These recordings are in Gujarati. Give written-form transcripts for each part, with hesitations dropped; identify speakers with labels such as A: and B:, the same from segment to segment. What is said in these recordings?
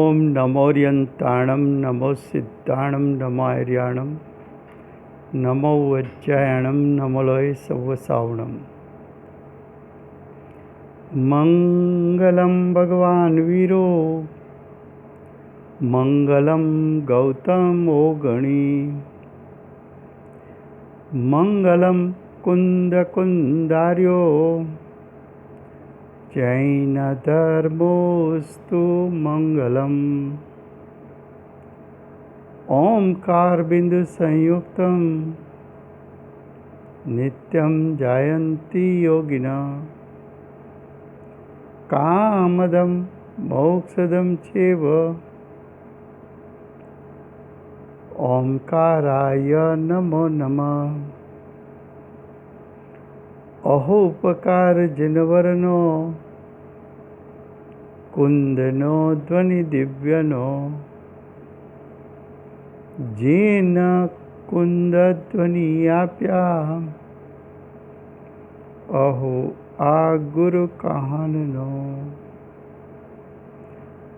A: ओम नमोर्यंताणं नमो सिद्धाणं नमार्याणं नमो वज्रायणं नमोलय सवसावणं। मंगलं भगवान् वीरो मंगलं गौतमो गणी मंगलं कुंदकुंदार्यो जैनधर्मोऽस्तु मंगलम्। ओंकार बिंदु संयुक्तं नित्यं जायन्ति योगिनः कामदं मोक्षदं चैव ओंकाराय नमो नमः। अहो उपकार जनवरनो कुंदनो ध्वनि दिव्यनो जेन कुंद ध्वनि आप्या अहो आ गुरु कहाननो।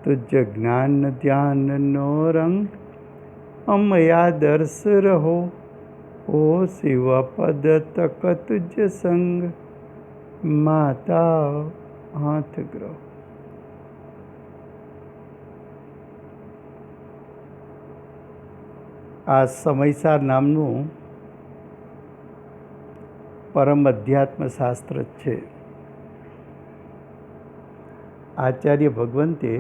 A: तुझ ज्ञान ध्यान नो रंग अमया दर्श रहो ओ शिव पद तक तुझ संग माता हाथ ग्रह। आ समयसार नामનું परम अध्यात्म शास्त्र છે। आचार्य भगवंते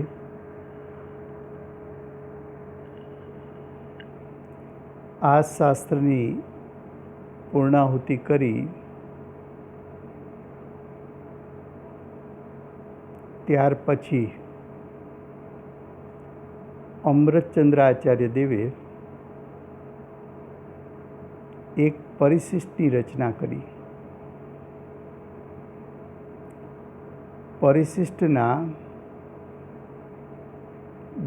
A: आ शास्त्रनी पूर्णाहुति करी ત્યાર પછી અમૃતચંદ્ર આચાર્ય દેવે એક પરિશિષ્ટની રચના કરી। પરિશિષ્ટના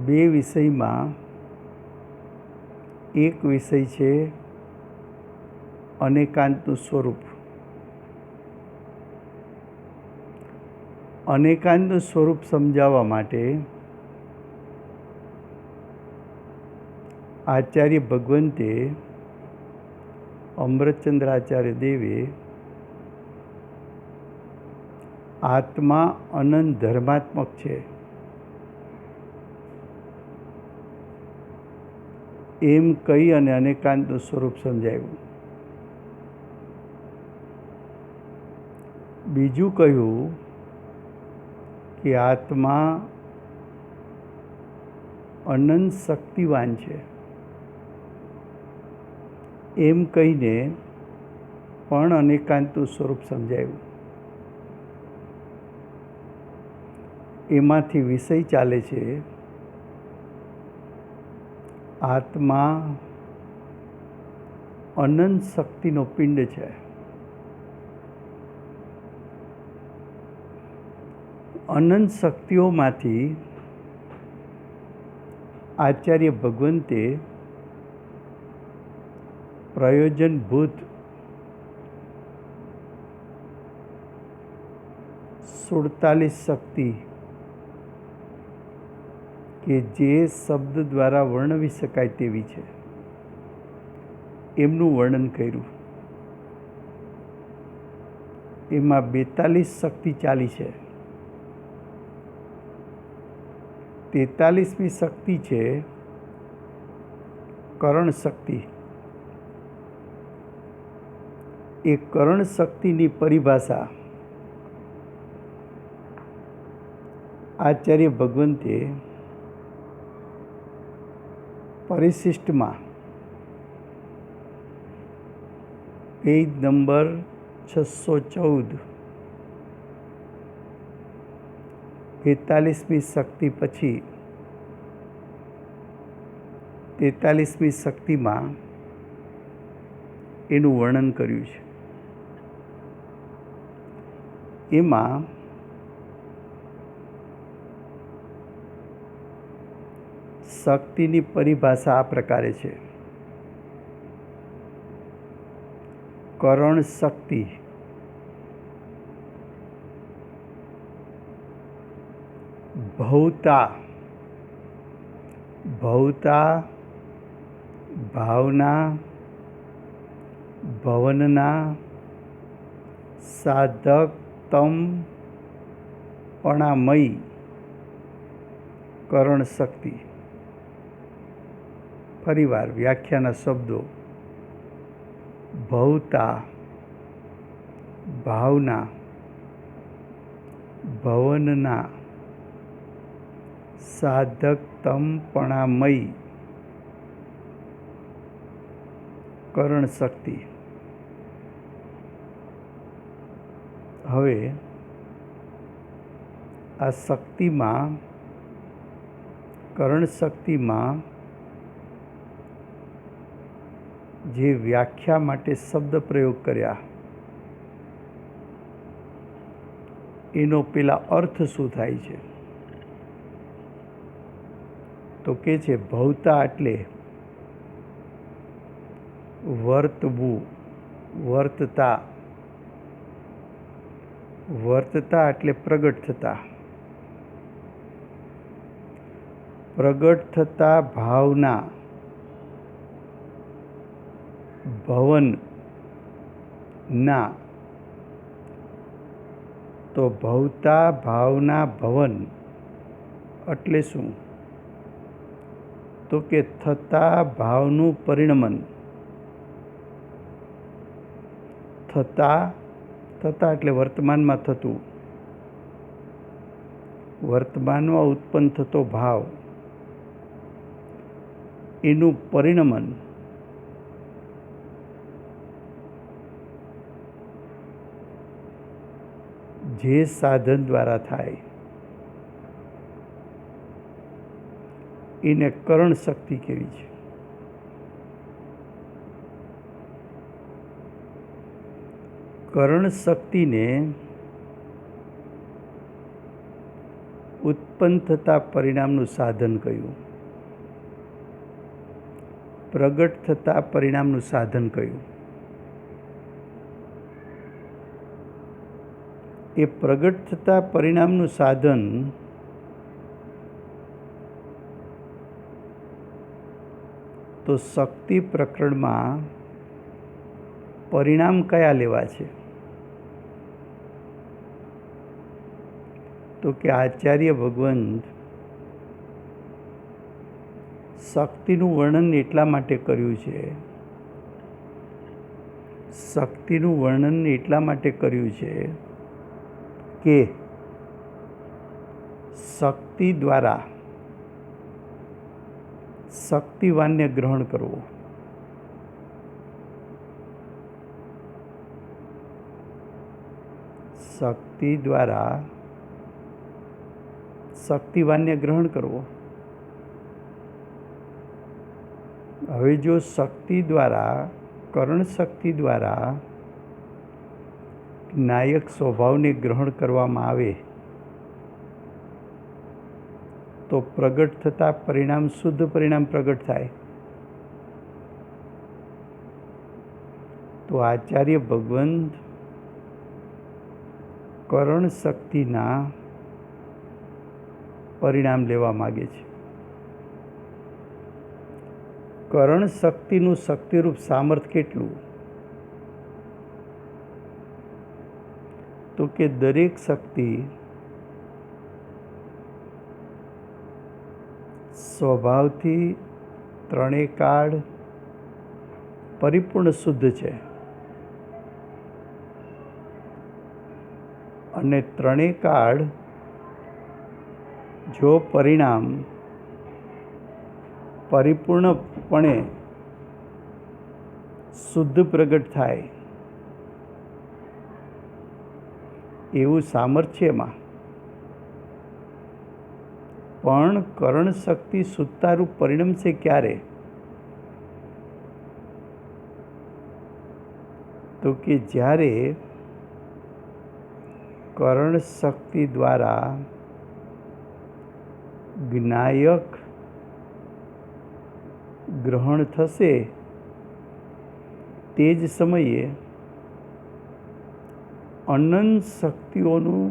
A: બે વિષયમાં એક વિષય છે અનેકાંતનું સ્વરૂપ। અનેકાંતનું સ્વરૂપ સમજાવવા માટે આચાર્ય ભગવંતે અમૃતચંદ્રાચાર્ય દેવે આત્મા અનંત ધર્માત્મક છે એમ કહી અને અનેકાંતનું સ્વરૂપ સમજાવ્યું। બીજું કહ્યું કે આત્મા અનંત શક્તિવાન છે એમ કહીને પણ અનેકાંતનું સ્વરૂપ સમજાવ્યું। એમાંથી વિષય ચાલે છે આત્મા અનંત શક્તિનો પિંડ છે। અનંત શક્તિઓમાંથી આચાર્ય ભગવંતે પ્રયોજનભૂત 47 શક્તિ કે જે શબ્દ દ્વારા વર્ણવી શકાય તેવી છે એમનું વર્ણન કર્યું। એમાં 42 શક્તિ ચાલી છે। 43મી શક્તિ છે કરણ શક્તિ। એ કરણ શક્તિની પરિભાષા આચાર્ય ભગવંતે પરિશિષ્ટમાં પેજ નંબર 614 42મી શક્તિ પછી 43મી શક્તિમાં એનું વર્ણન કર્યું છે। એમાં શક્તિની પરિભાષા આ પ્રકારે છે। કરણ શક્તિ ભૌતા ભવતા ભાવના ભવનના સાધકતમપણામયી કરણ શક્તિ. ફરીવાર વ્યાખ્યાના શબ્દો: ભવતા ભાવના ભવનના સાધકતમપણામયી કરણ શક્તિ. હવે આ શક્તિમાં, કરણ શક્તિમાં જે વ્યાખ્યા માટે શબ્દ પ્રયોગ કર્યા એનો પેલા અર્થ શું થાય છે? તો કે છે ભવતા એટલે વર્તવું, વર્તતા. વર્તતા એટલે પ્રગટ થતા. પ્રગટ થતા ભાવના ભવન ના. તો ભવતા ભાવના ભવન એટલે શું? તો કે થતા ભાવનું પરિણમન. થતા એટલે વર્તમાનમાં થતું, વર્તમાનમાં ઉત્પન્ન થતો ભાવ, એનું પરિણમન જે સાધન દ્વારા થાય એને કરણ શક્તિ કહેવી છે. કરણ શક્તિને ઉત્પન્ન થતા પરિણામનું સાધન કહ્યું, પ્રગટ થતા પરિણામનું સાધન કહ્યું. એ પ્રગટ થતા પરિણામનું સાધન તો શક્તિ પ્રકરણમાં પરિણામ કયા લેવા છે? તો કે આચાર્ય ભગવંત શક્તિનું વર્ણન એટલા માટે કર્યું છે, શક્તિનું વર્ણન એટલા માટે કર્યું છે કે શક્તિ દ્વારા શક્તિવાનને ગ્રહણ કરવો. શક્તિ દ્વારા શક્તિવાનને ગ્રહણ કરવો. હવે જો શક્તિ દ્વારા, કરણ શક્તિ દ્વારા નાયક સ્વભાવને ગ્રહણ કરવામાં આવે તો પ્રગટ થતા પરિણામ, શુદ્ધ પરિણામ પ્રગટ થાય. તો આચાર્ય ભગવંત કરણ શક્તિના પરિણામ લેવા માગે છે. કરણ શક્તિનું શક્તિરૂપ સામર્થ્ય કેટલું? તો કે દરેક શક્તિ સ્વભાવથી ત્રણેય કાળ પરિપૂર્ણ શુદ્ધ છે અને ત્રણેય કાળ જો પરિણામ પરિપૂર્ણપણે શુદ્ધ પ્રગટ થાય એવું સામર્થ્યમાં પણ કરણ શક્તિ શુદ્ધતારૂપ પરિણમશે ક્યારે? તો કે જ્યારે કરણ શક્તિ દ્વારા જ્ઞાયક ગ્રહણ થશે તે જ સમયે અનંત શક્તિઓનું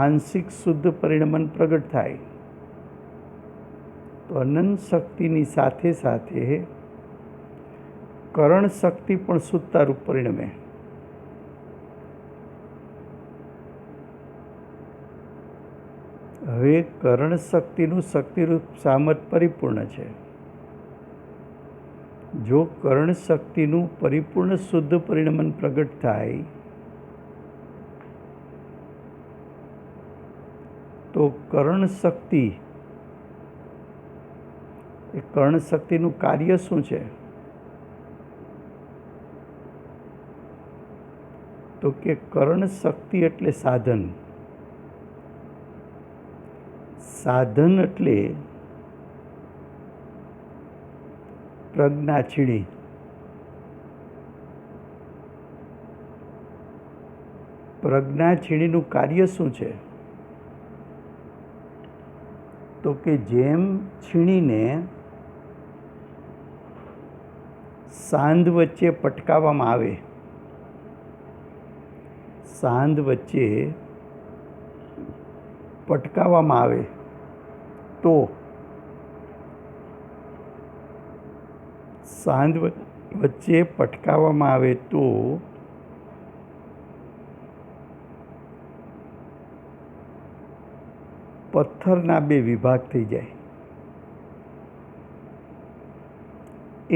A: આંશિક શુદ્ધ પરિણમન પ્રગટ થાય. તો અનંત શક્તિની સાથે સાથે કરણ શક્તિ પણ શુદ્ધતા રૂપ પરિણમે. હવે કરણ શક્તિનું શક્તિરૂપ સામર્થ પરિપૂર્ણ છે. જો કરણ શક્તિનું પરિપૂર્ણ શુદ્ધ પરિણમન પ્રગટ થાય તો કરણ શક્તિ, એ કરણ શક્તિનું કાર્ય શું છે? તો કે કરણ શક્તિ એટલે સાધન. સાધન એટલે પ્રજ્ઞાક્ષિણી. પ્રજ્ઞાક્ષિણીનું કાર્ય શું છે? તો કે જેમ છીણીને સાંધ વચ્ચે પટકાવવામાં આવે, સાંધ વચ્ચે પટકાવવામાં આવે તો સાંધ વચ્ચે પટકાવવામાં આવે તો પથ્થરના બે વિભાગ થઈ જાય.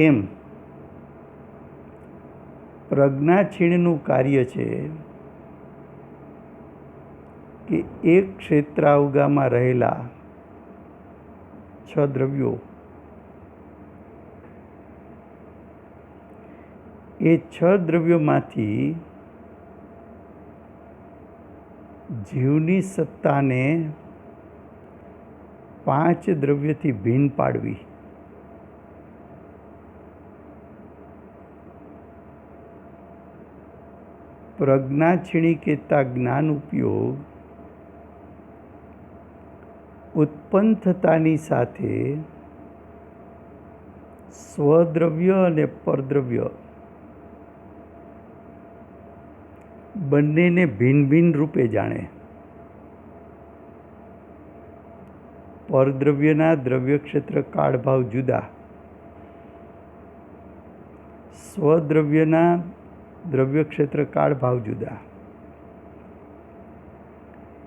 A: એમ પ્રજ્ઞાક્ષિણીનું કાર્ય છે કે એક ક્ષેત્રાવગામાં રહેલા 6 દ્રવ્યો, એ 6 દ્રવ્યોમાંથી જીવની સત્તાને 5 દ્રવ્યથી ભિન્ન પાડવી. પ્રજ્ઞાક્ષિણી કહેતા જ્ઞાન ઉપયોગ ઉત્પન્ન થતાની સાથે સ્વદ્રવ્ય અને પરદ્રવ્ય બંનેને ભિન્ન ભિન્ન રૂપે જાણે. પરદ્રવ્યના દ્રવ્ય ક્ષેત્ર કાળ ભાવ જુદા, સ્વદ્રવ્યના દ્રવ્ય ક્ષેત્ર કાળ ભાવ જુદા.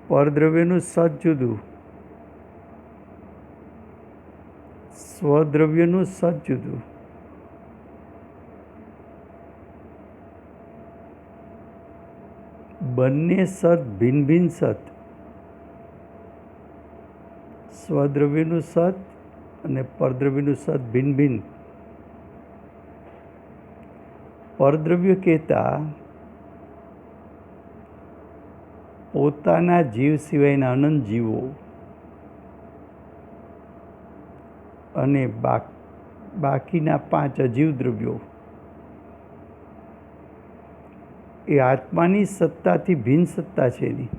A: પરદ્રવ્યનું સત જુદું, સ્વદ્રવ્યનું સત જુદું. બંને સત ભિન્ન ભિન્ન સત. સ્વદ્રવ્યનું સત અને પરદ્રવ્યનું સત ભિન્ન ભિન્ન. પરદ્રવ્ય કહેતા પોતાના જીવ સિવાયના અનંત જીવો અને બાકીના 5 અજીવ દ્રવ્યો એ આત્માની સત્તાથી ભિન્ન સત્તા છે એની.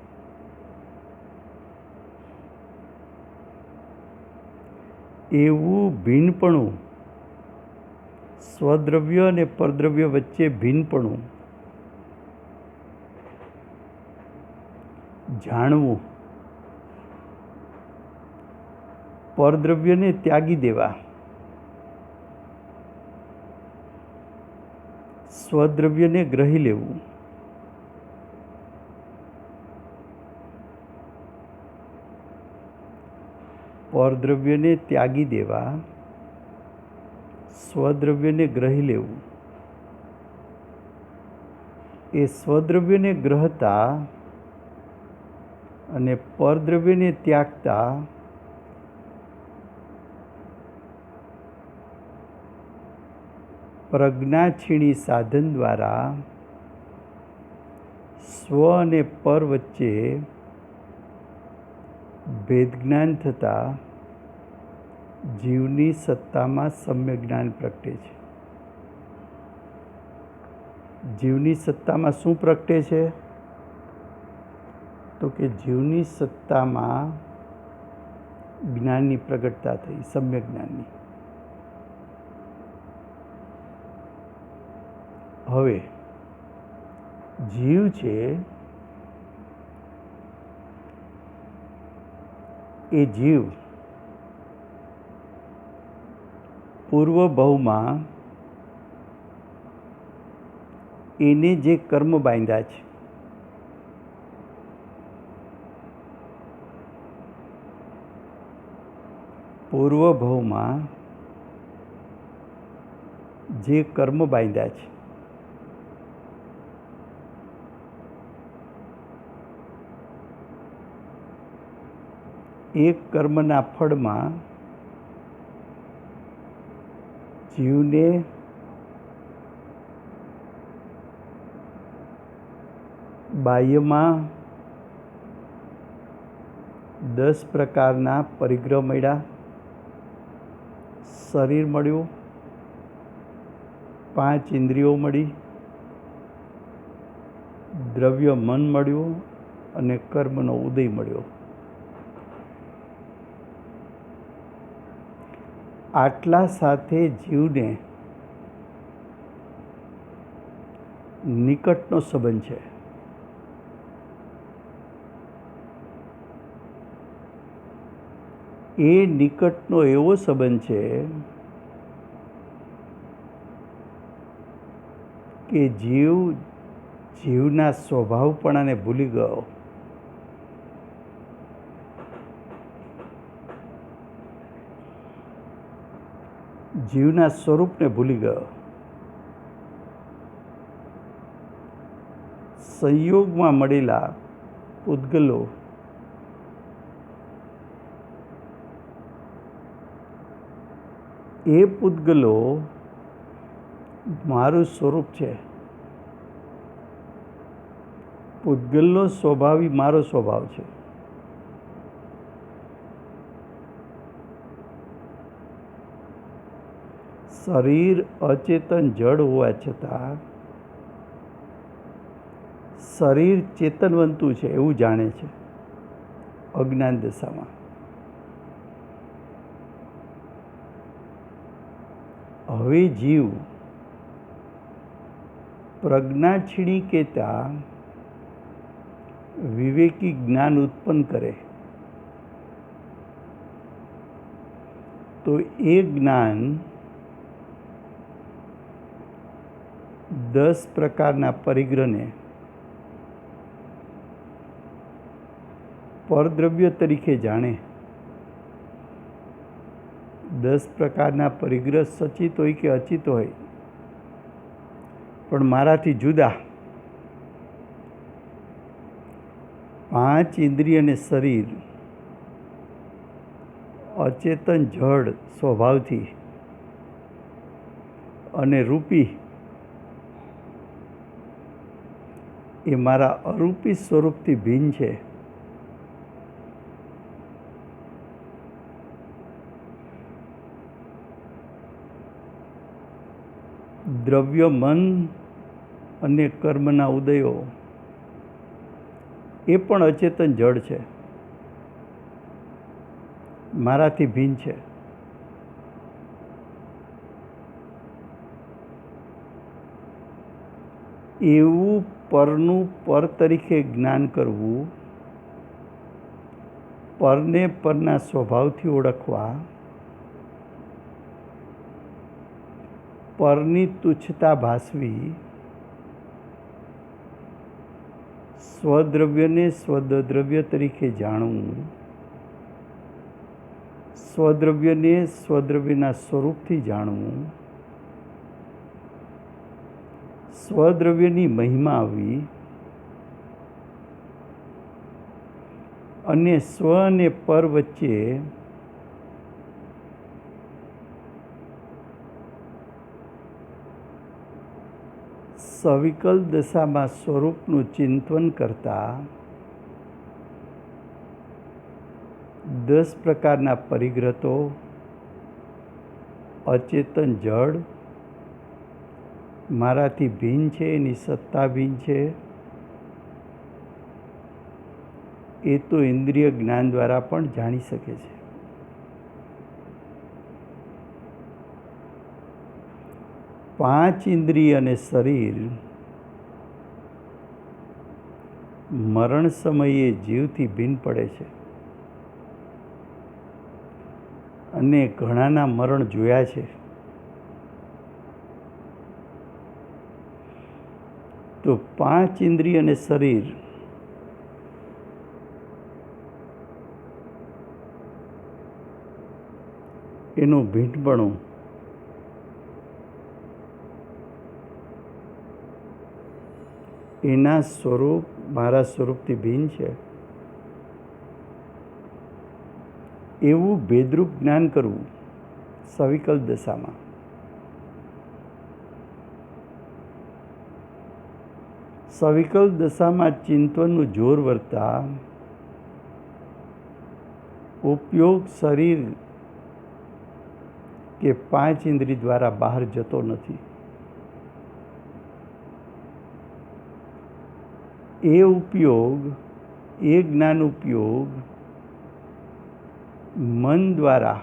A: એવું ભિન્નપણું, સ્વદ્રવ્ય અને પરદ્રવ્ય વચ્ચે ભિન્નપણું જાણવું, પરદ્રવ્યને ત્યાગી દેવા, સ્વદ્રવ્યને ગ્રહી લેવું. પરદ્રવ્યને ત્યાગી દેવા, સ્વદ્રવ્યને ગ્રહી લેવું. એ સ્વદ્રવ્યને ગ્રહતા અને પરદ્રવ્યને ત્યાગતા પ્રજ્ઞાક્ષિણી સાધન દ્વારા સ્વ અને પર વચ્ચે ભેદજ્ઞાન થતાં જીવની સત્તામાં સમ્યક જ્ઞાન પ્રગટે છે. જીવની સત્તામાં શું પ્રગટે છે? તો કે જીવની સત્તામાં જ્ઞાનની પ્રગટતા થઈ, સમ્યક જ્ઞાનની. હવે જીવ છે એ જીવ પૂર્વ ભવમાં એને જે કર્મ બાંધ્યા છે પૂર્વ ભવમાં જે કર્મ બાંધ્યા છે એ કર્મના ફળમાં જીવને બાહ્યમાં 10 પ્રકારના પરિગ્રહ મળ્યા, શરીર મળ્યું, 5 ઇન્દ્રિયો મળી, દ્રવ્ય મન મળ્યું અને કર્મનો ઉદય મળ્યો. આટલા સાથે જીવને નિકટનો સંબંધ છે. એ નિકટનો એવો સંબંધ છે કે જીવના સ્વભાવપણાને ભૂલી ગયો. જીવના સ્વરૂપને ભૂલી ગયો. સંયોગમાં મળેલા પૂતગલો એ પૂતગલો મારું સ્વરૂપ છે. પૂતગલનો સ્વભાવ મારો સ્વભાવ છે. શરીર અચેતન જડ હોવા છતાં શરીર ચેતનવંતું છે એવું જાણે છે અજ્ઞાન દશામાં. હવે જીવ પ્રજ્ઞા છીણી કહેતા વિવેકી જ્ઞાન ઉત્પન્ન કરે તો એ જ્ઞાન 10 પ્રકારના પરિગ્રહને પરદ્રવ્ય તરીકે જાણે. 10 પ્રકારના પરિગ્રહ સચિત હોય કે અચિત હોય પણ મારાથી જુદા 5 ઇન્દ્રિય અને શરીર અચેતન જડ સ્વભાવથી અને રૂપી એ મારા અરૂપી સ્વરૂપથી ભિન્ન છે. દ્રવ્ય મન અને કર્મના ઉદયો એ પણ અચેતન જડ છે, મારાથી ભિન્ન છે. એવું પરનું પર તરીકે જ્ઞાન કરવું, પરને પરના સ્વભાવથી ઓળખવા, પરની તુચ્છતા ભાસવી, સ્વદ્રવ્યને સ્વદ્રવ્ય તરીકે જાણવું, સ્વદ્રવ્યને સ્વદ્રવ્યના સ્વરૂપથી જાણવું, સ્વદ્રવ્યની મહિમા આવવી અને સ્વ અને પર વચ્ચે સવિકલ દશામાં સ્વરૂપનું ચિંતન કરતા 10 પ્રકારના પરિગ્રહ તો અચેતન જડ મારાથી ભિન્ન છે, એની સત્તા ભિન્ન છે, એ તો ઇન્દ્રિય જ્ઞાન દ્વારા પણ જાણી શકે છે. પાંચ ઇન્દ્રિય અને શરીર મરણ સમયે જીવથી ભિન્ન પડે છે અને ઘણાના મરણ જોયા છે. તો 5 ઇન્દ્રિય અને શરીર એનું ભીંટપણું એના સ્વરૂપ મારા સ્વરૂપથી ભિન્ન છે એવું ભેદરૂપ જ્ઞાન કરવું સવિકલ્પ દશામાં. સવિકલ્પ દશામાં ચિંતનનું જોર વર્તા ઉપયોગ શરીર કે 5 ઇન્દ્રિય દ્વારા બહાર જતો નથી. એ ઉપયોગ, એ જ્ઞાન ઉપયોગ મન દ્વારા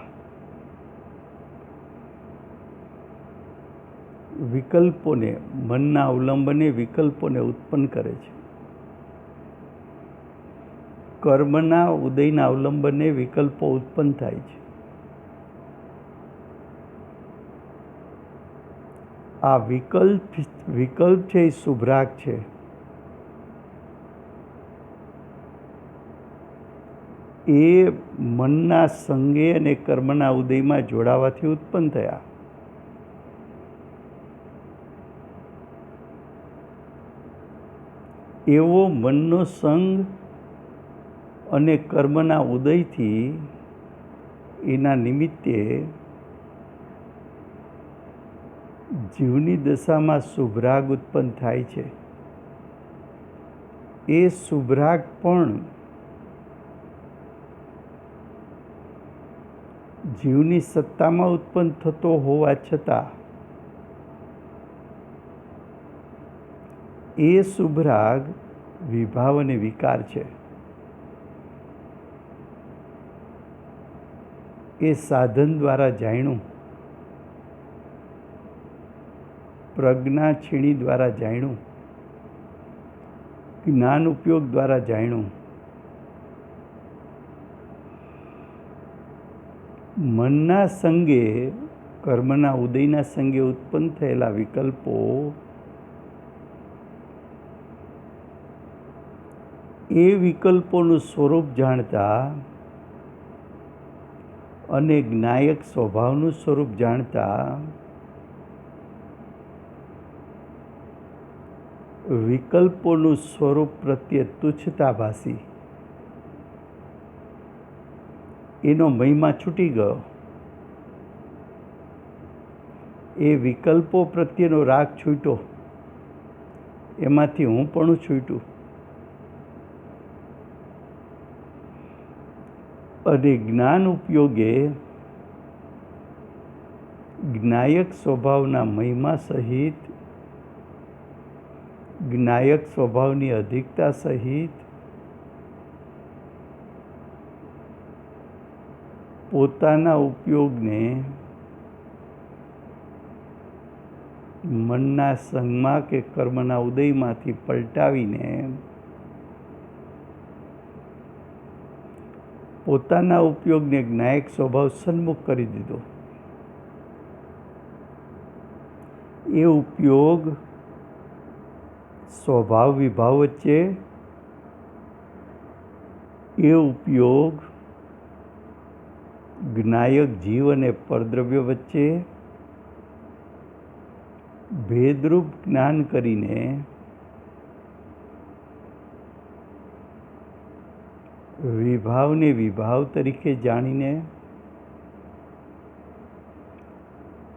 A: વિકલ્પોને, મનના અવલંબને વિકલ્પોને ઉત્પન્ન કરે છે. કર્મના ઉદયના અવલંબને વિકલ્પો ઉત્પન્ન થાય છે. આ વિકલ્પ છે એ શુભરાગ છે. એ મનના સંગે અને કર્મના ઉદયમાં જોડાવાથી ઉત્પન્ન થયા. એવો મનનો સંગ અને કર્મના ઉદયથી એના નિમિત્તે જીવની દશામાં શુભરાગ ઉત્પન્ન થાય છે. એ શુભરાગ પણ જીવની સત્તામાં ઉત્પન્ન થતો હોવા છતાં એ શુભરાગ વિભાવ અને વિકાર છે. એ સાધન દ્વારા જાણ્યું, પ્રજ્ઞા છીણી દ્વારા જાણ્યું, જ્ઞાન ઉપયોગ દ્વારા જાણ્યું. મનના સંગે, કર્મના ઉદયના સંગે ઉત્પન્ન થયેલા વિકલ્પો એ વિકલ્પોનું સ્વરૂપ જાણતા અને જ્ઞાયક સ્વભાવનું સ્વરૂપ જાણતા વિકલ્પોનું સ્વરૂપ પ્રત્યે તુચ્છતા ભાસી એનો મહિમા છૂટી ગયો. એ વિકલ્પો પ્રત્યેનો રાગ છૂટ્યો, એમાંથી હું પણ છૂટ્યું. અને જ્ઞાન ઉપયોગે જ્ઞાયક સ્વભાવના મહિમા સહિત, જ્ઞાયક સ્વભાવની અધિકતા સહિત પોતાના ઉપયોગને મનના સંગમાં કે કર્મના ઉદયમાંથી પલટાવીને પોતાના ઉપયોગને જ્ઞાયક સ્વભાવ સન્મુખ કરી દીધો. એ ઉપયોગ સ્વભાવ વિભાવ વચ્ચે, એ ઉપયોગ જ્ઞાયક જીવ અને પરદ્રવ્ય વચ્ચે ભેદરૂપ જ્ઞાન કરીને વિભાવને વિભાવ તરીકે જાણીને,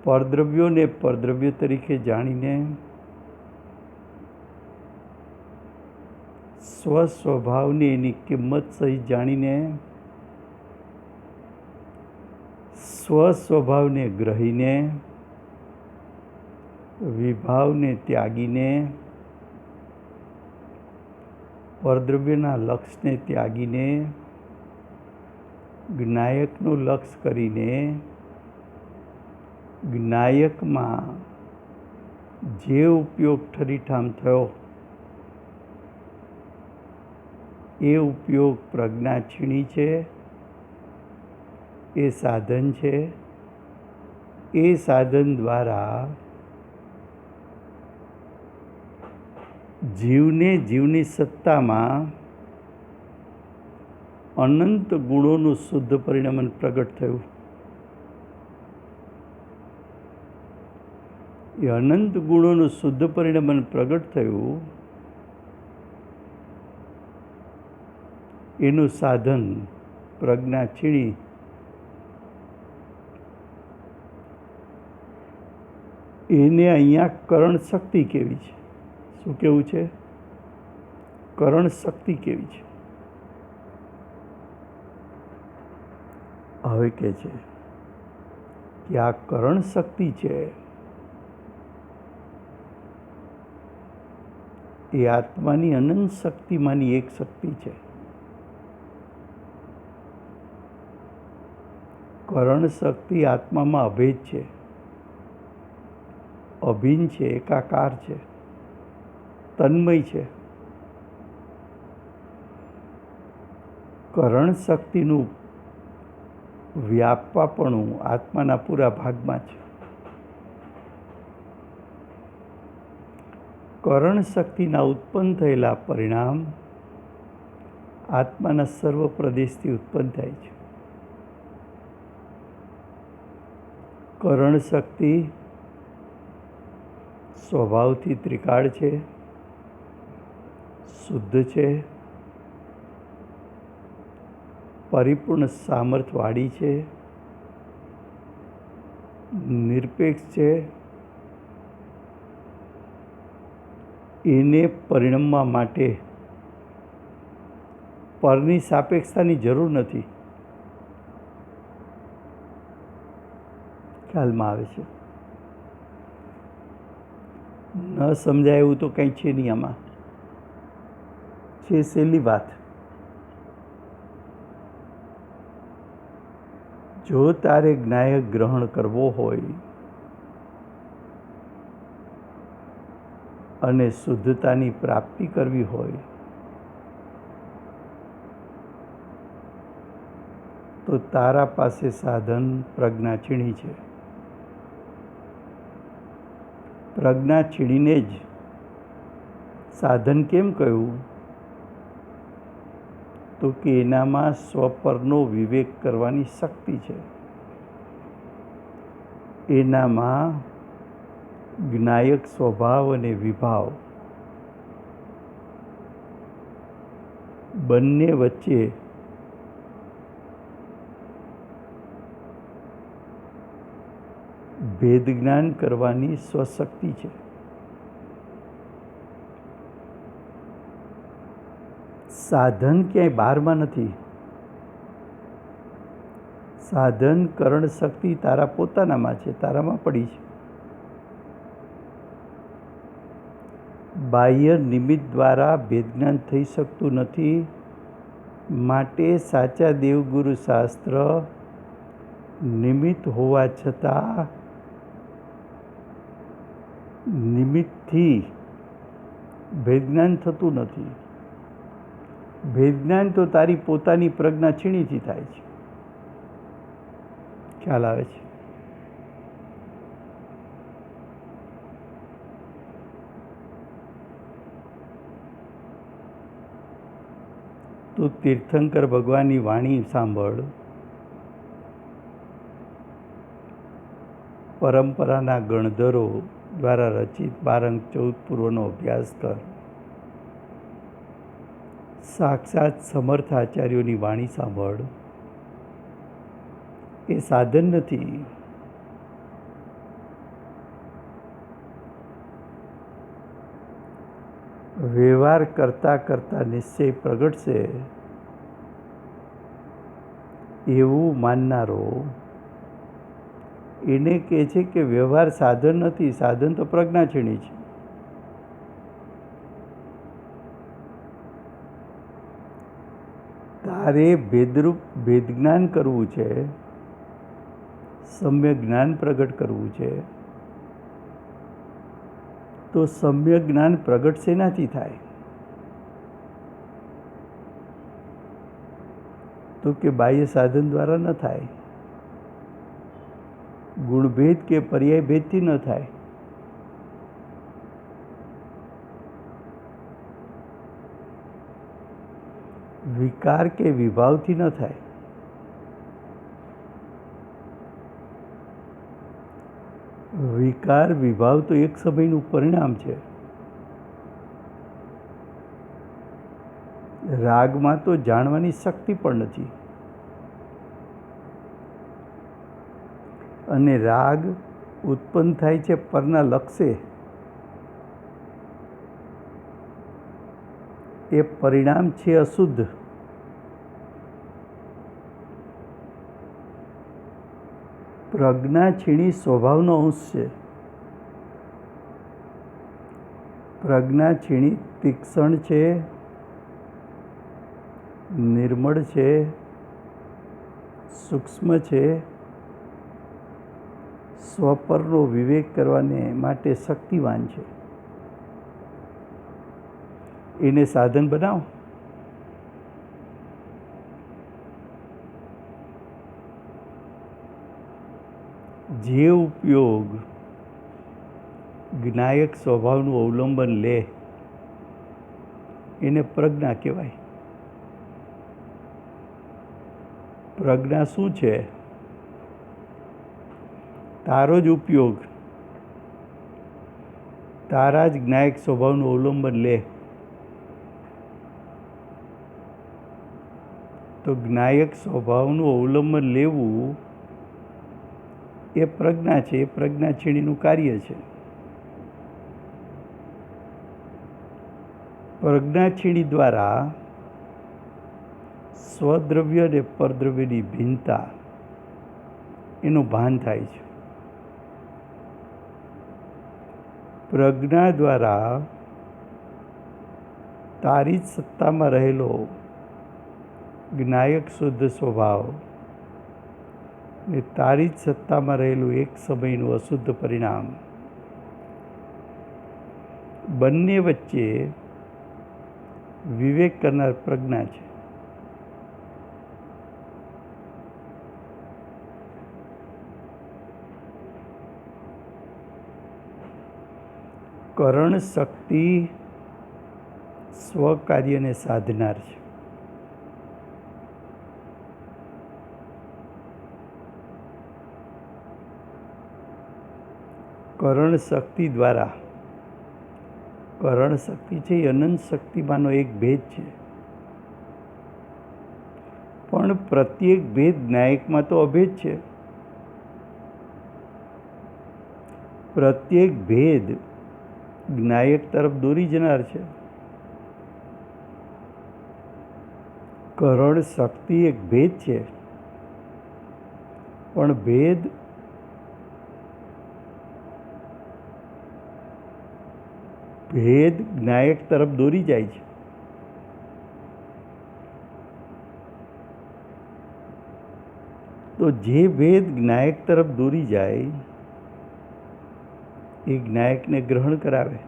A: પરદ્રવ્યોને પરદ્રવ્ય તરીકે જાણીને સ્વસ્વભાવને એની કિંમત સહિત જાણીને સ્વસ્વભાવને ગ્રહીને વિભાવને ત્યાગીને પરદ્રવ્યના લક્ષને ત્યાગીને જ્ઞાયકનું લક્ષ કરીને જ્ઞાયકમાં જે ઉપયોગ ઠરીઠામ થયો એ ઉપયોગ પ્રજ્ઞા છીણી છે, એ સાધન છે. એ સાધન દ્વારા જીવને જીવની સત્તામાં અનંત ગુણોનું શુદ્ધ પરિણમન પ્રગટ થયું. એ અનંત ગુણોનું શુદ્ધ પરિણમન પ્રગટ થયું એનું સાધન પ્રજ્ઞા છીણી એને અહીંયા કરણ શક્તિ કેવી છે? શું કેવું છે? કરણ શક્તિ કેવી છે? હવે કે છે કે આ કરણ શક્તિ છે એ આત્માની અનંત શક્તિમાંની એક શક્તિ છે. કરણ શક્તિ આત્મામાં અભેદ છે, અભિન્ન છે, એકાકાર છે, તન્મય છે. કરણ શક્તિનું વ્યાપવાપણું આત્માના પૂરા ભાગમાં છે. કરણ શક્તિના ઉત્પન્ન થયેલા પરિણામ આત્માના સર્વ પ્રદેશથી ઉત્પન્ન થાય છે. કરણ શક્તિ સ્વભાવથી ત્રિકાળ છે, શુદ્ધ છે, પરિપૂર્ણ સામર્થ્યવાળી છે, નિરપેક્ષ છે. એને પરિણમવા માટે પરની સાપેક્ષતાની જરૂર નથી. ખ્યાલમાં આવે છે? ન સમજાય એવું તો કંઈ છે નહીં. આમાં છે સહેલી વાત. જો તારે જ્ઞાયક ગ્રહણ કરવો હોય અને શુદ્ધતાની પ્રાપ્તિ કરવી હોય તો તારા પાસે સાધન પ્રજ્ઞા છીણી છે. પ્રજ્ઞા છીણીને જ સાધન કેમ કહ્યું? તો કે એનામાં સ્વપરનો વિવેક કરવાની શક્તિ છે. એનામાં જ્ઞાયક સ્વભાવ અને વિભાવ બંને વચ્ચે ભેદ જ્ઞાન કરવાની સ્વશક્તિ છે. સાધન ક્યાંય બહારમાં નથી. સાધન કરણ શક્તિ તારા પોતાનામાં છે, તારામાં પડી છે. બાહ્ય નિમિત્ત દ્વારા ભેદજ્ઞાન થઈ શકતું નથી. માટે સાચા દેવગુરુ શાસ્ત્ર નિમિત્ત હોવા છતાં નિમિત્તથી ભેદજ્ઞાન થતું નથી. ભેદજ્ઞાન તો તારી પોતાની પ્રજ્ઞા છીણીથી થાય છે. ખ્યાલ આવે છે? તો તીર્થંકર ભગવાનની વાણી સાંભળ. પરંપરાના ગણધરો દ્વારા રચિત 12 અંક 14 પૂર્વનો અભ્યાસ કર. સાક્ષાત સમર્થ આચાર્યોની વાણી સાંભળ. એ સાધન નથી. વ્યવહાર કરતાં કરતાં નિશ્ચય પ્રગટશે એવું માનનારો એને કહે છે કે વ્યવહાર સાધન નથી. સાધન તો પ્રજ્ઞા છીણી છે. તારે ભેદ જ્ઞાન કરવું છે, સમ્યક જ્ઞાન પ્રગટ કરવું છે. તો સમ્યક જ્ઞાન પ્રગટ શેનાથી થાય? તો કે બાહ્ય સાધન દ્વારા ન થાય, ગુણભેદ કે પર્યાય ભેદથી ન થાય. વિકાર કે વિભાવથી ન થાય. વિકાર વિભાવ તો એક સમયનું પરિણામ છે. રાગમાં તો જાણવાની શક્તિ પણ નથી, અને રાગ ઉત્પન્ન થાય છે પરના લક્ષે. એ પરિણામ છે અશુદ્ધ. પ્રજ્ઞા છીણી સ્વભાવનો અંશ છે. પ્રજ્ઞા છીણી તીક્ષ્ણ છે, નિર્મળ છે, સૂક્ષ્મ છે, સ્વપરનો વિવેક કરવાને માટે શક્તિવાન છે. એને સાધન બનાવો. જે ઉપયોગ જ્ઞાયક સ્વભાવનું અવલંબન લે એને પ્રજ્ઞા કહેવાય. પ્રજ્ઞા શું છે? તારો જ ઉપયોગ તારા જ જ્ઞાયક સ્વભાવનું અવલંબન લે તો જ્ઞાયક સ્વભાવનું અવલંબન લેવું એ પ્રજ્ઞા છે. એ પ્રજ્ઞા છીણીનું કાર્ય છે. પ્રજ્ઞા છીણી દ્વારા સ્વદ્રવ્ય અને પરદ્રવ્યની ભિન્નતા એનું ભાન થાય છે. પ્રજ્ઞા દ્વારા તારી જ સત્તામાં રહેલો જ્ઞાયક શુદ્ધ સ્વભાવ ને તારી જ સત્તામાં રહેલું એક સમયનું અશુદ્ધ પરિણામ, બંને વચ્ચે વિવેક કરનાર પ્રજ્ઞા છે. કરણ શક્તિ સ્વકાર્યને સાધનાર છે. કરણ શક્તિ દ્વારા, કરણ શક્તિ છે એ અનંત શક્તિમાંનો એક ભેદ છે, પણ પ્રત્યેક ભેદ જ્ઞાયકમાં તો અભેદ છે. પ્રત્યેક ભેદ જ્ઞાયક તરફ દોરી જનાર છે. કરણ શક્તિ એક ભેદ છે, પણ ભેદ જ્ઞાયક તરફ દોરી જાય છે. તો જે ભેદ જ્ઞાયક તરફ દોરી જાય એ જ્ઞાયકને ગ્રહણ કરાવે.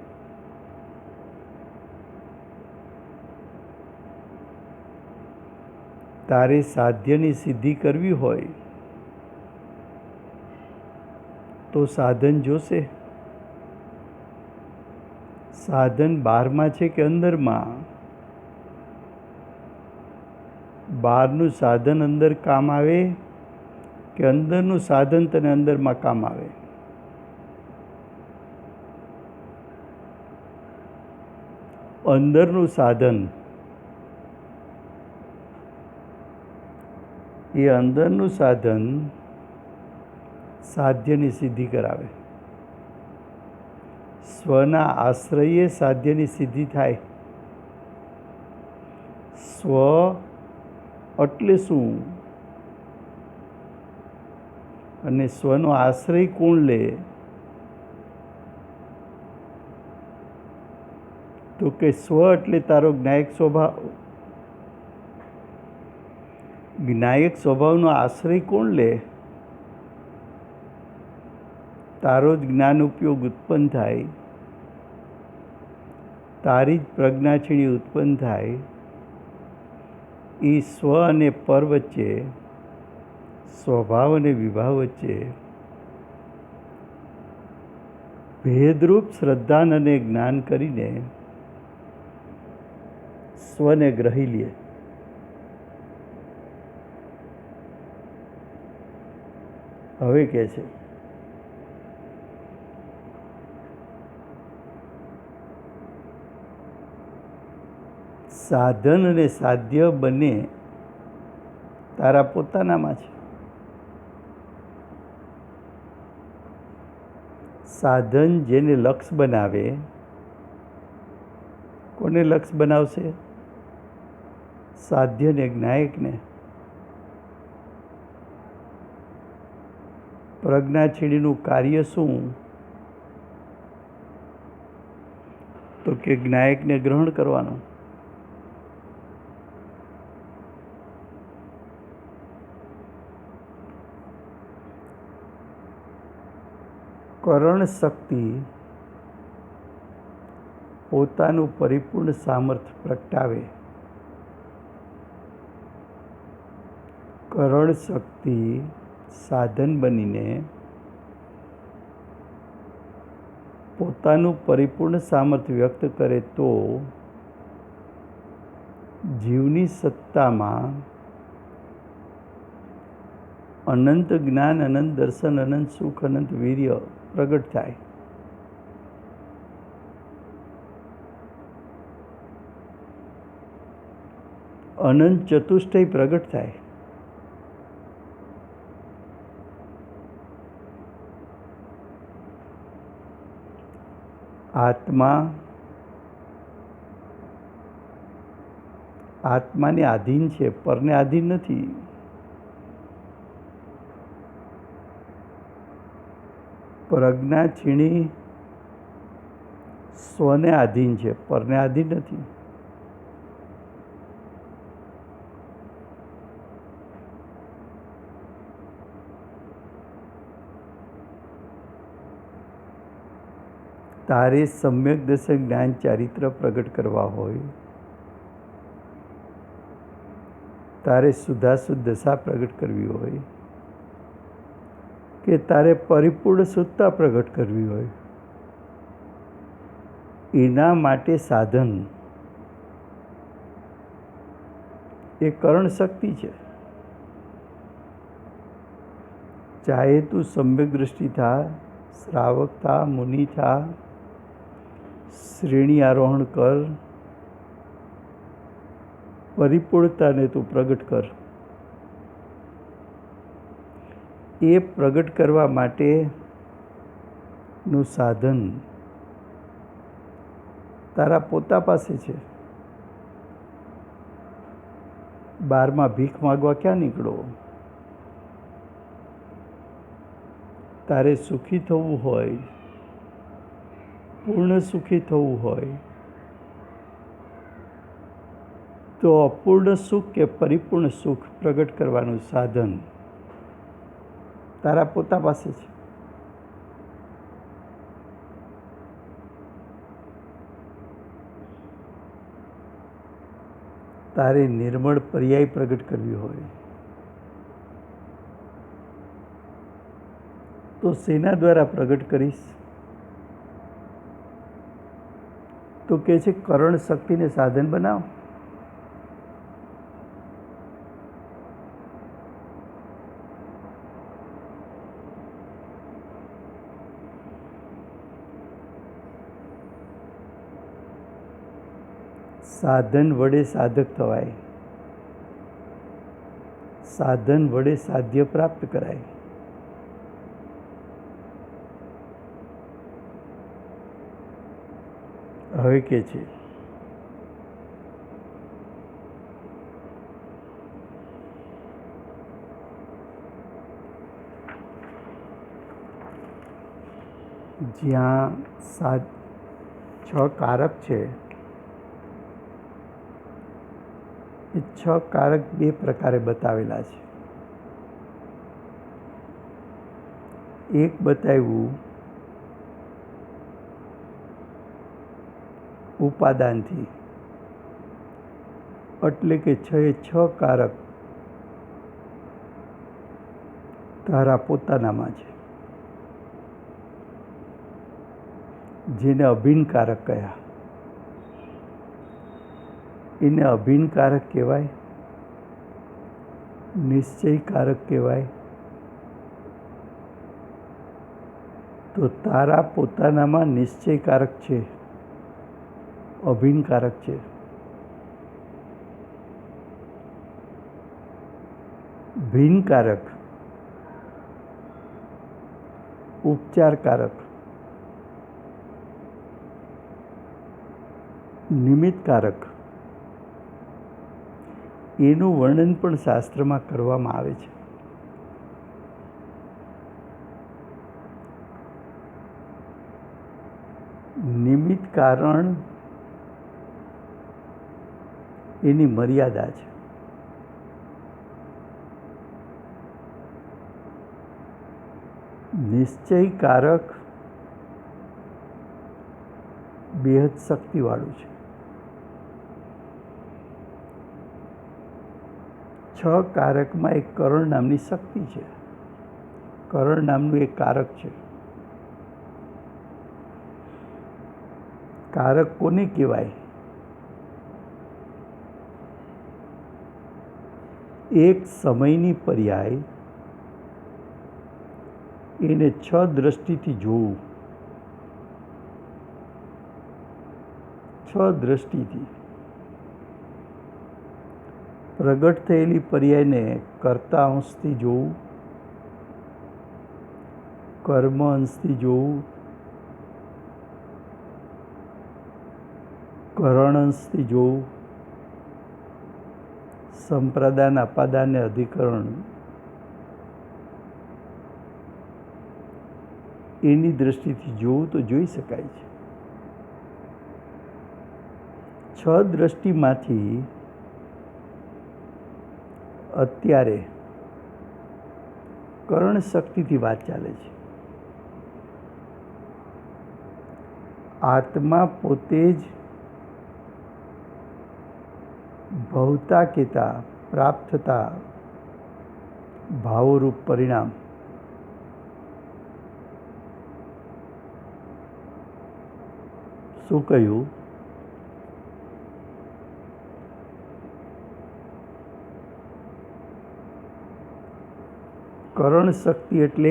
A: તારે સાધ્યની સિદ્ધિ કરવી હોય તો સાધન જોશે. સાધન બહારમાં છે કે અંદરમાં? બહારનું સાધન અંદર કામ આવે કે અંદરનું સાધન તને અંદરમાં કામ આવે? અંદરનું સાધન એ અંદરનું સાધન સાધ્યની સિદ્ધિ કરાવે. સ્વના આશ્રયે સાધ્યની સિદ્ધિ થાય. સ્વ એટલે શું અને સ્વનો આશ્રય કોણ લે? તો કે સ્વ એટલે તારો જ્ઞાયક સ્વભાવ. જ્ઞાયક સ્વભાવનો આશ્રય કોણ લે? તારો જ જ્ઞાન ઉપયોગ ઉત્પન્ન થાય, તારી જ પ્રજ્ઞાછીણી ઉત્પન્ન થાય. એ સ્વ અને પર વચ્ચે, સ્વભાવ અને વિભાવ વચ્ચે ભેદરૂપ શ્રદ્ધાન અને જ્ઞાન કરીને સ્વને ગ્રહી લે. હવે કહે છે સાધન અને સાધ્ય બંને તારા પોતાનામાં છે. સાધન જેને લક્ષ બનાવે, કોને લક્ષ બનાવશે? સાધ્યને, જ્ઞાયકને. પ્રજ્ઞાછિણીનું કાર્ય શું? તો કે જ્ઞાયકને ગ્રહણ કરવાનું. કરણ શક્તિ પોતાનું પરિપૂર્ણ સામર્થ્ય પ્રગટાવે. કરણ શક્તિ સાધન બનીને પોતાનું પરિપૂર્ણ સામર્થ્ય વ્યક્ત કરે તો જીવની સત્તામાં અનંત જ્ઞાન, અનંત દર્શન, અનંત સુખ, અનંત વીર્ય પ્રગટ થાય. અનંત ચતુષ્ટય પ્રગટ થાય. આત્માને આધીન છે, પરને આધીન નથી. પ્રજ્ઞાછિણી સ્વને આધીન છે, પરને આધીન નથી. તારે સમ્યક દર્શન જ્ઞાન ચારિત્ર પ્રગટ કરવા હોય, તારે શુદ્ધાશુદ્ધ દશા પ્રગટ કરવી હોય, કે તારે પરિપૂર્ણ શુદ્ધતા પ્રગટ કરવી હોય, એના માટે સાધન એ કરણ શક્તિ છે. ચાહે તું સમ્યક દૃષ્ટિ થા, શ્રાવક થા, મુનિ થા, શ્રેણી આરોહણ કર, પરિપૂર્ણતાને તું પ્રગટ કર. એ પ્રગટ કરવા માટેનું સાધન તારા પોતા પાસે છે. બારમાં ભીખ માગવા ક્યાં નીકળો? તારે સુખી થવું હોય, પૂર્ણ સુખી થવું હોય, તો અપૂર્ણ સુખ કે પરિપૂર્ણ સુખ પ્રગટ કરવાનું સાધન તારા પોતા પાસે છે. તારે નિર્મળ પર્યાય પ્રગટ કરવી હોય તો શેના દ્વારા પ્રગટ કરીશ? તો કહે છે કરણ શક્તિને સાધન બનાવ. સાધન વડે સાધક થવાય, સાધન વડે સાધ્ય પ્રાપ્ત કરાય. હવે કે છે જ્યાં 6 કારક છે, એ 6 કારક 2 પ્રકારે બતાવેલા છે. એક બતાવ્યું ઉપાદાનથી, એટલે કે 6 કારક તારા પોતાનામાં છે, જેને અભિન્ન કારક કહ્યા. એને અભિન્ન કારક કહેવાય, નિશ્ચય કારક કહેવાય, તો તારા પોતાનામાં નિશ્ચયકારક છે, અભિનકારક છે. ભિન્નકારક, ઉપચારકારક, નિમિત્તકારક, એનું વર્ણન પણ શાસ્ત્રમાં કરવામાં આવે છે. નિમિત્ત કારણ એની મર્યાદા છે. નિશ્ચયકારક બેહદ શક્તિવાળું છે. 6 કારકમાં એક કરણ નામની શક્તિ છે. કરણ નામનું એક કારક છે. કારક કોને કહેવાય? એક સમયની પર્યાય એને 6 દ્રષ્ટિથી જોવું. 6 દ્રષ્ટિથી પ્રગટ થયેલી પર્યાયને કર્તા અંશથી જોવું, કર્મ અંશથી જોવું, કરણ અંશથી જોવું, સંપ્રદાન, અપાદાન, અધિકરણ એની દ્રષ્ટિથી જોવું તો જોઈ શકાય છે. 6 દ્રષ્ટિમાંથી અત્યારે કરણ શક્તિથી વાત ચાલે છે. આત્મા પોતે જ ભવતા કહેતા પ્રાપ્ત થતા ભાવોરૂપ પરિણામ શું કહ્યું? કરણ શક્તિ એટલે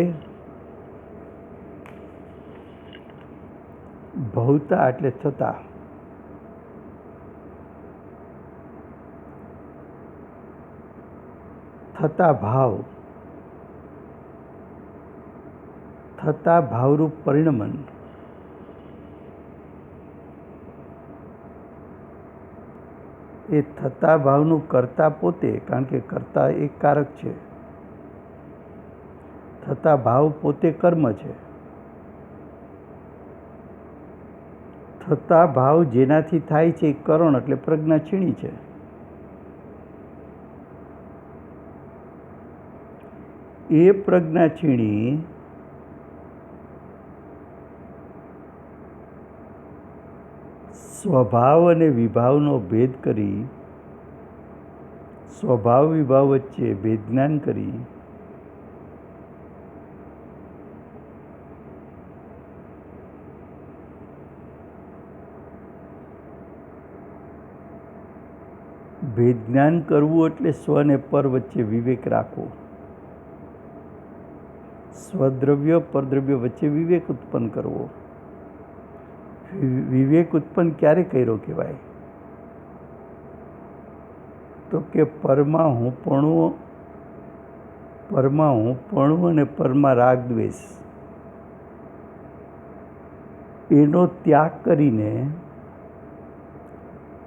A: ભવતા એટલે થતા, થતા ભાવ, થતા ભાવરૂપ પરિણમન. એ થતા ભાવનું કર્તા પોતે, કારણ કે કર્તા એક કારક છે. થતા ભાવ પોતે કર્મ છે. થતા ભાવ જેનાથી થાય છે એ કરણ એટલે પ્રજ્ઞાક્ષીણી છે. એ પ્રજ્ઞાક્ષીણી સ્વભાવ અને વિભાવનો ભેદ કરી, સ્વભાવ વિભાવ વચ્ચે ભેદ જ્ઞાન કરી ભેદ જ્ઞાન કરવું એટલે સ્વ અને પર વચ્ચે વિવેક રાખવો. સ્વદ્રવ્ય પરદ્રવ્ય વચ્ચે વિવેક ઉત્પન્ન કરવો. વિવેક ઉત્પન્ન ક્યારે કર્યો કહેવાય? તો કે પરમાં હુંપણું અને પરમાં રાગ દ્વેષ એનો ત્યાગ કરીને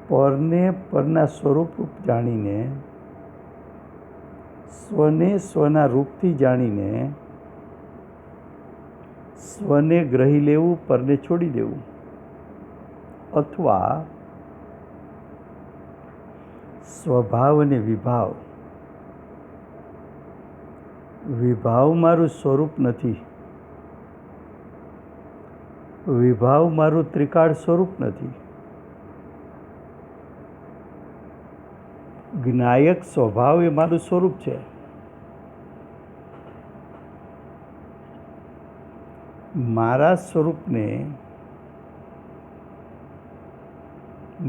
A: પરને પરના સ્વરૂપ જાણીને, સ્વને સ્વના રૂપથી જાણીને સ્વને ગ્રહી લેવું, પરને છોડી દેવું. અથવા સ્વભાવ અને વિભાવ. વિભાવ મારું સ્વરૂપ નથી, વિભાવ મારું ત્રિકાળ સ્વરૂપ નથી. જ્ઞાયક સ્વભાવ એ મારું સ્વરૂપ છે. મારા સ્વરૂપને,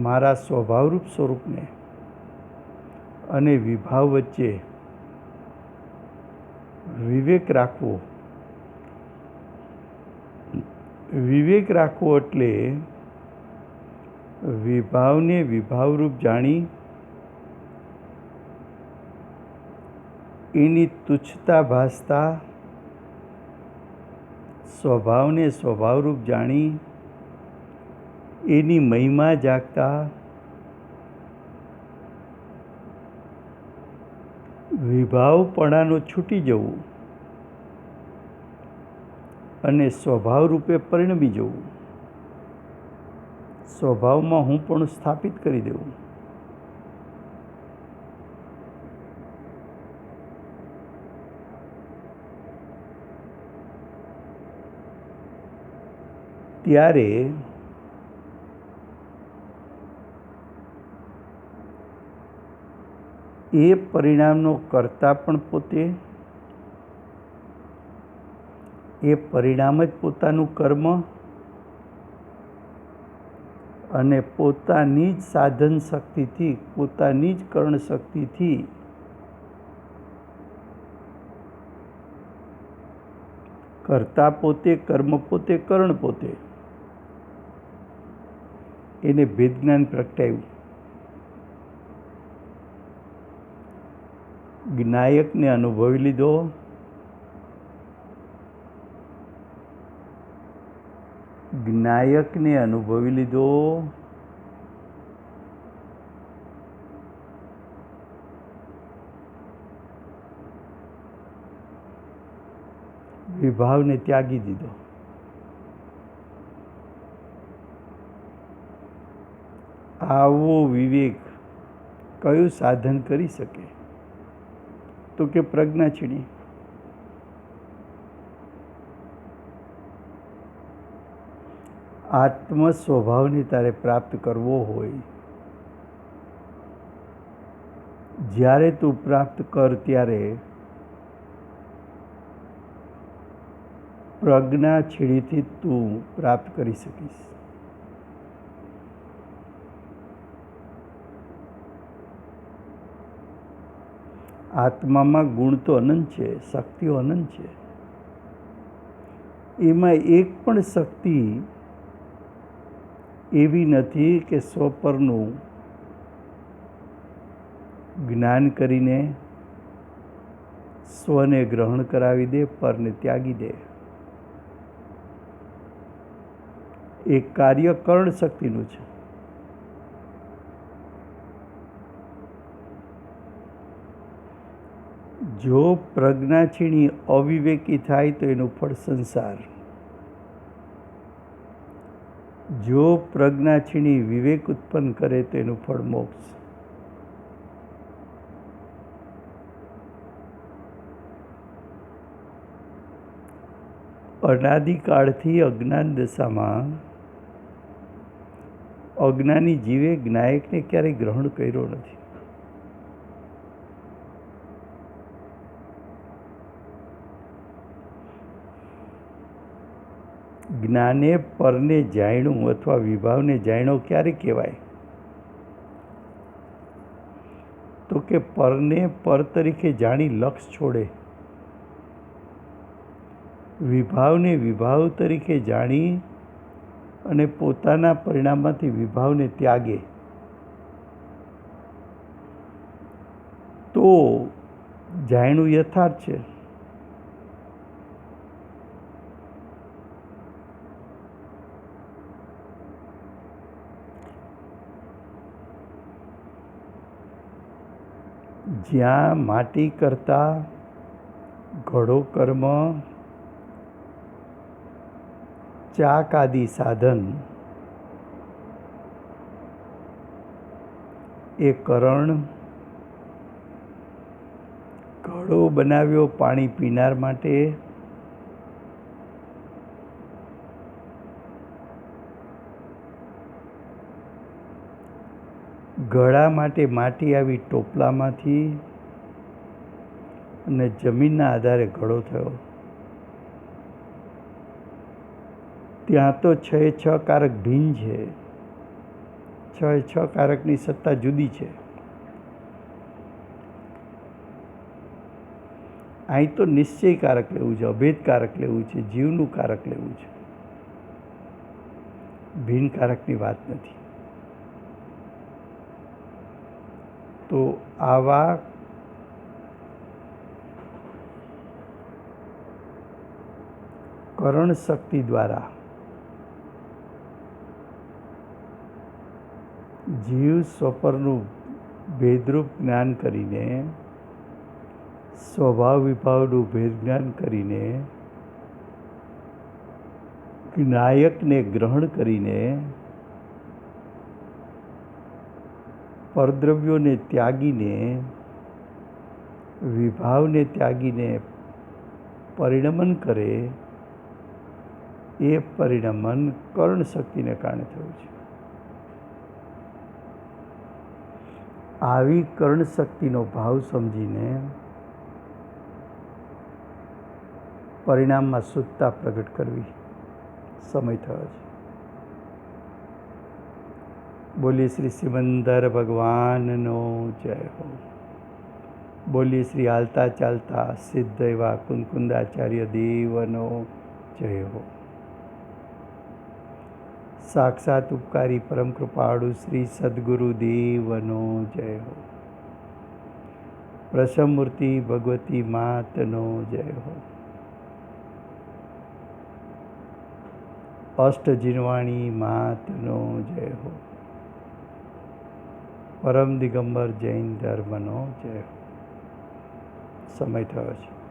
A: મારા સ્વભાવરૂપ સ્વરૂપને અને વિભાવ વચ્ચે વિવેક રાખવો વિવેક રાખવો એટલે વિભાવને વિભાવરૂપ જાણી એની તુચ્છતા ભાસતા, સ્વભાવને સ્વભાવરૂપ જાણી એની મહિમા જાગતા, વિભાવપણાનો છૂટી જવું અને સ્વભાવ રૂપે પરિણમી જવું, સ્વભાવમાં હું પણ સ્થાપિત કરી દેવું. ત્યારે એ પરિણામનો કર્તા પણ પોતે, એ પરિણામ જ પોતાનું કર્મ અને પોતાની જ સાધન શક્તિથી, પોતાની જ કર્ણ શક્તિથી કર્તા પોતે, કર્મ પોતે, કર્ણ પોતે, એને ભેદ જ્ઞાન પ્રગટાવ્યું. જ્ઞાયકને અનુભવી લીધો, જ્ઞાયકને અનુભવી લીધો, વિભાવને ત્યાગી દીધો. આવો વિવેક કયું સાધન કરી શકે? તો કે પ્રજ્ઞાક્ષિણી. આત્મ સ્વભાવને તારે પ્રાપ્ત કરવો હોય, જ્યારે તું પ્રાપ્ત કર ત્યારે પ્રજ્ઞાક્ષિણીથી તું પ્રાપ્ત કરી શકીશ. આત્મામાં ગુણ તો અનંત છે, શક્તિઓ અનંત છે. એમાં એક પણ શક્તિ એવી નથી કે સ્વપરનું જ્ઞાન કરીને સ્વને ગ્રહણ કરાવી દે, પરને ત્યાગી દે. એ કાર્ય કર્ણ શક્તિનું છે. જો પ્રજ્ઞાક્ષિણી અવિવેકી થાય તો એનું ફળ સંસાર. જો પ્રજ્ઞાક્ષિણી વિવેક ઉત્પન્ન કરે તો એનું ફળ મોક્ષ. અનાદિકાળથી અજ્ઞાન દશામાં અજ્ઞાની જીવે જ્ઞાયકને ક્યારેય ગ્રહણ કર્યો નથી. જ્ઞાને પરને જાણ્યું અથવા વિભાવને જાણ્યો ક્યારે કહેવાય? તો કે પરને પર તરીકે જાણી લક્ષ છોડે, વિભાવને વિભાવ તરીકે જાણી અને પોતાના પરિણામમાંથી વિભાવને ત્યાગે તો જાણ્યું યથાર્થ છે. જ્યાં માટી કરતા ઘડો કર્મ, ચાક આદિ સાધન એ કરણ, ઘડો બનાવ્યો પાણી પીનાર માટે, ઘડા માટે માટી આવી ટોપલામાંથી અને જમીનના આધારે ઘડો થયો. ત્યાં તો 6 કારક ભિન્ન છે, 6 કારકની સત્તા જુદી છે. અહીં તો નિશ્ચય કારક લેવું છે, અભેદ કારક લેવું છે, જીવનું કારક લેવું છે. ભિન્નકારકની વાત નથી. તો આવા કરણ શક્તિ દ્વારા જીવ સ્વપરનું ભેદરૂપ જ્ઞાન કરીને, સ્વભાવ વિભાવનું ભેદ જ્ઞાન કરીને, જ્ઞાયકને ગ્રહણ કરીને, પરદ્રવ્યોને ત્યાગીને, વિભાવને ત્યાગીને પરિણમન કરે, એ પરિણમન કરણ શક્તિને કારણે થયું છે. આવી કરણ શક્તિનો ભાવ સમજીને પરિણામમાં શુદ્ધતા પ્રગટ કરવી સમય થયો છે. બોલીએ શ્રી સિમંદર ભગવાનનો જય હો. બોલીએ શ્રી હાલતા ચાલતા સિદ્ધ એવા કુંકુંદાચાર્ય દેવનો જય હો. સાક્ષાત ઉપકારી પરમ કૃપાળુ શ્રી સદગુરુ દેવનો જય હો. પ્રસમમૂર્તિ ભગવતી માતનો જય હો. અષ્ટજીનવાણી માતનો જય હો. પરમ દિગંબર જૈન ધર્મનો જય હો. સમય થયો છે.